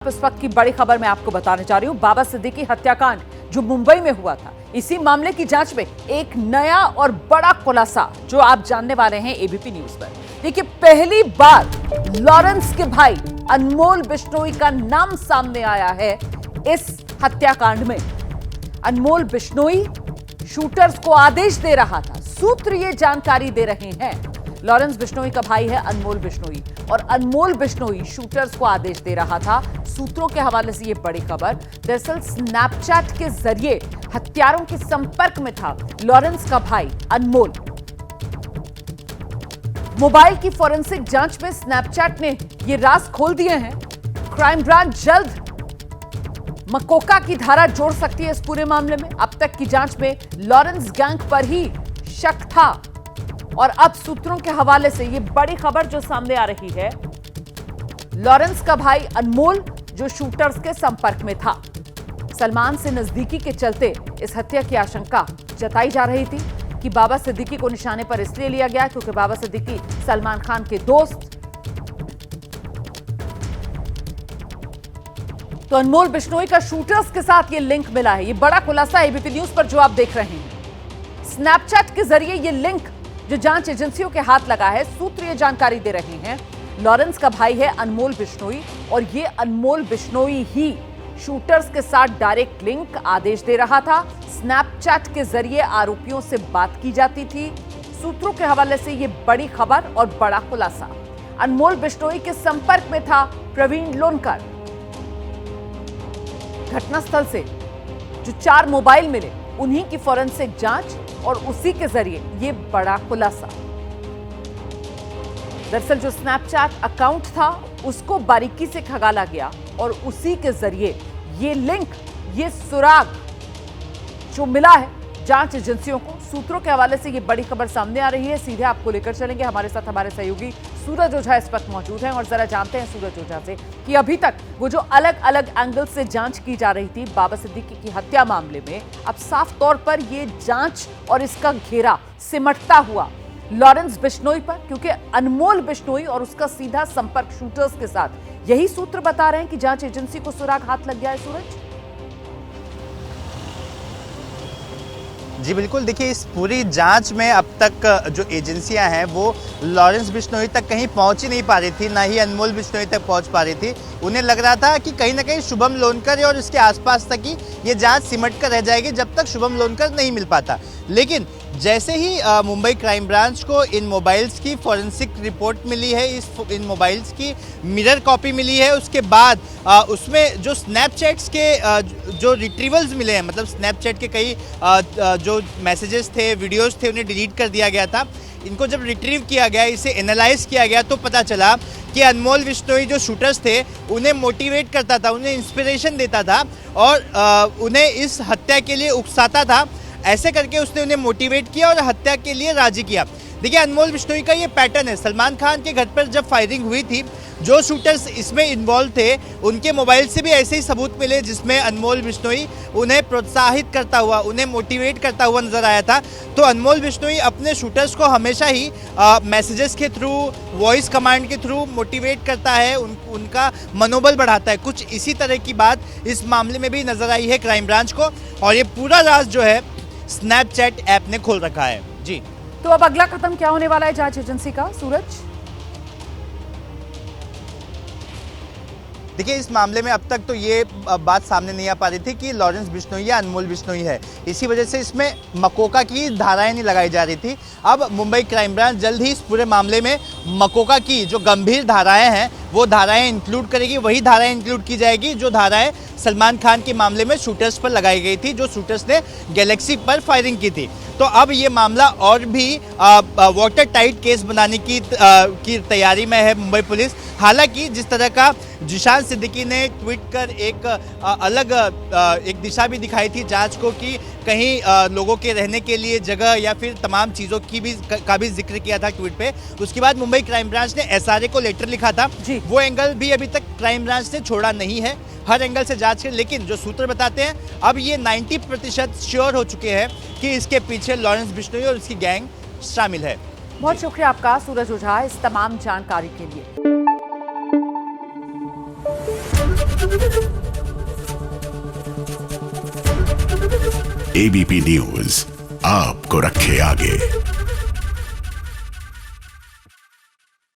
इस वक्त की बड़ी खबर मैं आपको बताने जा रही हूं। बाबा सिद्दीकी हत्याकांड जो मुंबई में हुआ था, इसी मामले की जांच में एक नया और बड़ा खुलासा जो आप जानने वाले हैं एबीपी न्यूज पर। देखिए, पहली बार लॉरेंस के भाई अनमोल बिश्नोई का नाम सामने आया है इस हत्याकांड में। अनमोल बिश्नोई शूटर्स को आदेश दे रहा था। सूत्र ये जानकारी दे रहे हैं, लॉरेंस बिश्नोई का भाई है अनमोल बिश्नोई और अनमोल बिश्नोई शूटर्स को आदेश दे रहा था। सूत्रों के हवाले से यह बड़ी खबर। दरअसल स्नैपचैट के जरिए हत्यारों के संपर्क में था लॉरेंस का भाई अनमोल। मोबाइल की फोरेंसिक जांच में स्नैपचैट ने ये राज खोल दिए हैं। क्राइम ब्रांच जल्द मकोका की धारा जोड़ सकती है इस पूरे मामले में। अब तक की जांच में लॉरेंस गैंग पर ही शक था और अब सूत्रों के हवाले से ये बड़ी खबर जो सामने आ रही है, लॉरेंस का भाई अनमोल जो शूटर्स के संपर्क में था। सलमान से नजदीकी के चलते इस हत्या की आशंका जताई जा रही थी कि बाबा सिद्दीकी को निशाने पर इसलिए लिया गया क्योंकि बाबा सिद्दीकी सलमान खान के दोस्त। तो अनमोल बिश्नोई का शूटर्स के साथ ये लिंक मिला है। ये बड़ा खुलासा एबीपी न्यूज पर जो आप देख रहे हैं। स्नैपचैट के जरिए ये लिंक जो जांच एजेंसियों के हाथ लगा है, सूत्र ये जानकारी दे रहे हैं लॉरेंस का भाई है अनमोल बिश्नोई और ये अनमोल बिश्नोई ही शूटर्स के साथ डायरेक्ट लिंक आदेश दे रहा था। स्नैपचैट के जरिए आरोपियों से बात की जाती थी। सूत्रों के हवाले से ये बड़ी खबर और बड़ा खुलासा। अनमोल बिश्नोई के संपर्क में था प्रवीण लोनकर। घटनास्थल से जो 4 मोबाइल मिले, उन्हीं की फोरेंसिक जांच और उसी के जरिए ये बड़ा खुलासा। दरअसल जो स्नैपचैट अकाउंट था उसको बारीकी से खंगाला गया और उसी के जरिए ये लिंक, ये सुराग जो मिला है जांच एजेंसियों को। सूत्रों के हवाले से ये बड़ी खबर सामने आ रही है। सीधे आपको लेकर चलेंगे, हमारे साथ हमारे सहयोगी सूरज ओझा इस वक्त मौजूद हैं और जरा जानते हैं सूरज ओझा से कि अभी तक वो जो अलग अलग एंगल से जांच की जा रही थी बाबा सिद्दीकी की हत्या मामले में, अब साफ तौर पर ये जांच और इसका घेरा सिमटता हुआ लॉरेंस बिश्नोई पर, क्योंकि अनमोल बिश्नोई और उसका सीधा संपर्क शूटर्स के साथ। यही सूत्र बता रहे हैं कि जांच एजेंसी को सुराग हाथ लग गया है। सूरज जी बिल्कुल, देखिए इस पूरी जांच में अब तक जो एजेंसियां हैं वो लॉरेंस बिश्नोई तक कहीं पहुंच ही नहीं पा रही थी, ना ही अनमोल बिश्नोई तक पहुंच पा रही थी। उन्हें लग रहा था कि कहीं ना कहीं शुभम लोनकर और उसके आसपास तक ही ये जांच सिमट कर रह जाएगी जब तक शुभम लोनकर नहीं मिल पाता। लेकिन जैसे ही मुंबई क्राइम ब्रांच को इन मोबाइल्स की फॉरेंसिक रिपोर्ट मिली है, इन मोबाइल्स की मिरर कॉपी मिली है, उसके बाद उसमें जो स्नैपचैट्स के जो रिट्रीवल्स मिले हैं, मतलब स्नैपचैट के कई जो मैसेजेस थे, वीडियोस थे, उन्हें डिलीट कर दिया गया था। इनको जब रिट्रीव किया गया, इसे एनालाइज किया गया, तो पता चला कि अनमोल बिश्नोई जो शूटर्स थे उन्हें मोटिवेट करता था, उन्हें इंस्पिरेशन देता था और उन्हें इस हत्या के लिए उकसाता था। ऐसे करके उसने उन्हें मोटिवेट किया और हत्या के लिए राजी किया। देखिए, अनमोल बिश्नोई का ये पैटर्न है। सलमान खान के घर पर जब फायरिंग हुई थी, जो शूटर्स इसमें इन्वॉल्व थे उनके मोबाइल से भी ऐसे ही सबूत मिले जिसमें अनमोल बिश्नोई उन्हें प्रोत्साहित करता हुआ, उन्हें मोटिवेट करता हुआ नजर आया था। तो अनमोल बिश्नोई अपने शूटर्स को हमेशा ही मैसेजेस के थ्रू, वॉइस कमांड के थ्रू मोटिवेट करता है, उनका मनोबल बढ़ाता है। कुछ इसी तरह की बात इस मामले में भी नजर आई है क्राइम ब्रांच को और ये पूरा राज जो है स्नैपचैट ऐप ने खोल रखा है। जी, तो अब अगला कदम क्या होने वाला है जांच एजेंसी का, सूरज? देखिए, इस मामले में अब तक तो ये बात सामने नहीं आ पा रही थी कि लॉरेंस बिश्नोई या अनमोल बिश्नोई है। इसी वजह से इसमें मकोका की धाराएं नहीं लगाई जा रही थी। अब मुंबई क्राइम ब्रांच जल्द ही इस पूरे मामले में मकोका की जो गंभीर धाराएं हैं वो धाराएं इंक्लूड करेगी। वही धाराएं इंक्लूड की जाएगी जो धाराएं सलमान खान के मामले में शूटर्स पर लगाई गई थी, जो शूटर्स ने गैलेक्सी पर फायरिंग की थी। तो अब ये मामला और भी वाटर टाइट केस बनाने की तैयारी में है मुंबई पुलिस। हालांकि जिस तरह का जिशान सिद्दीकी ने ट्वीट कर एक अलग एक दिशा भी दिखाई थी जांच को कि कहीं लोगों के रहने के लिए जगह या फिर तमाम चीज़ों की भी जिक्र किया था ट्वीट पे। उसके बाद मुंबई क्राइम ब्रांच ने एसआरए को लेटर लिखा था। वो एंगल भी अभी तक क्राइम ब्रांच ने छोड़ा नहीं है, हर एंगल से जांच कर। लेकिन जो सूत्र बताते हैं अब ये 90% श्योर हो चुके हैं कि इसके पीछे लॉरेंस बिश्नोई और इसकी गैंग शामिल है। बहुत शुक्रिया आपका सूरज ओझा इस तमाम जानकारी के लिए। एबीपी न्यूज आपको रखे आगे।